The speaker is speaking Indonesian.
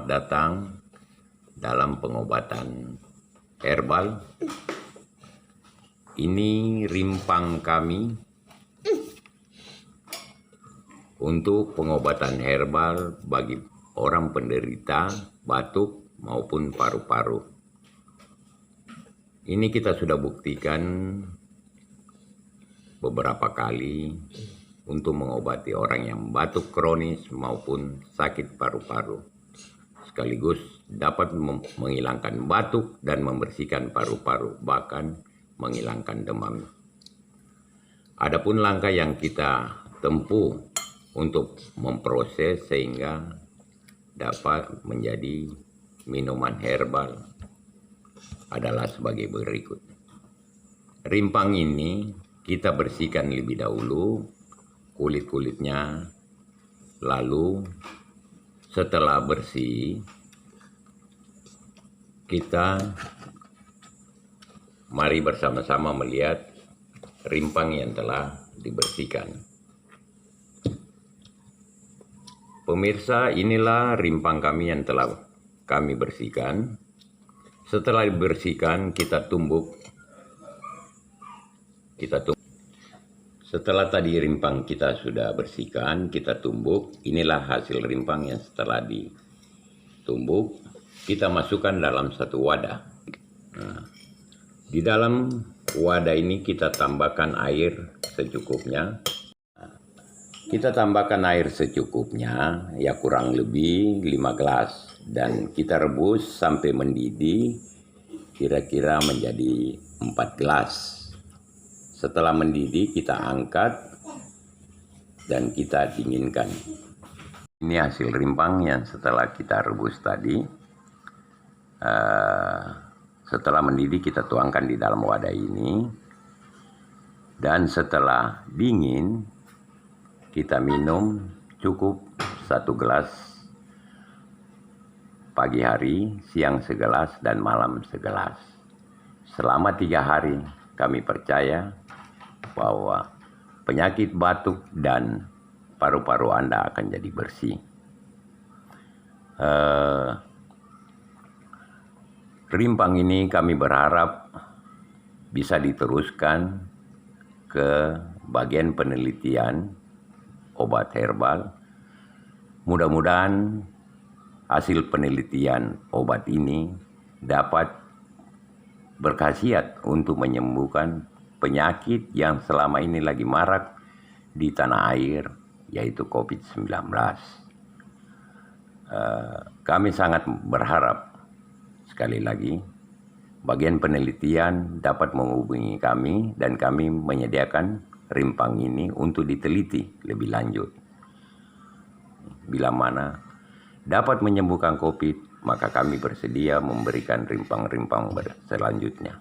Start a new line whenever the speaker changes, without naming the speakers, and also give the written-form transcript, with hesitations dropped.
Selamat datang dalam pengobatan herbal. Ini rimpang kami untuk pengobatan herbal bagi orang penderita batuk maupun paru-paru. Ini kita sudah buktikan beberapa kali untuk mengobati orang yang batuk kronis maupun sakit paru-paru. Sekaligus dapat menghilangkan batuk dan membersihkan paru-paru, bahkan menghilangkan demam. Adapun langkah yang kita tempuh untuk memproses sehingga dapat menjadi minuman herbal adalah sebagai berikut. Rimpang ini kita bersihkan lebih dahulu kulit-kulitnya, lalu setelah bersih kita mari bersama-sama melihat rimpang yang telah dibersihkan. Pemirsa, inilah rimpang kami yang telah kami bersihkan. Setelah dibersihkan kita tumbuk. Setelah tadi rimpang kita sudah bersihkan, kita tumbuk. Inilah hasil rimpang yang setelah ditumbuk. Kita masukkan dalam satu wadah. Nah, di dalam wadah ini kita tambahkan air secukupnya. Kita tambahkan air secukupnya, ya kurang lebih 5 gelas. Dan kita rebus sampai mendidih, kira-kira menjadi 4 gelas. Setelah mendidih kita angkat dan kita dinginkan. Ini hasil rimpang yang setelah kita rebus tadi. Setelah mendidih kita tuangkan di dalam wadah ini. Dan setelah dingin kita minum cukup 1 gelas pagi hari, siang segelas, dan malam segelas. Selama 3 hari kami percaya bahwa penyakit batuk dan paru-paru Anda akan jadi bersih. Rimpang ini kami berharap bisa diteruskan ke bagian penelitian obat herbal. Mudah-mudahan hasil penelitian obat ini dapat berkhasiat untuk menyembuhkan penyakit yang selama ini lagi marak di tanah air, yaitu COVID-19. Kami sangat berharap, sekali lagi, bagian penelitian dapat menghubungi kami dan kami menyediakan rimpang ini untuk diteliti lebih lanjut. Bila mana dapat menyembuhkan COVID, maka kami bersedia memberikan rimpang-rimpang selanjutnya.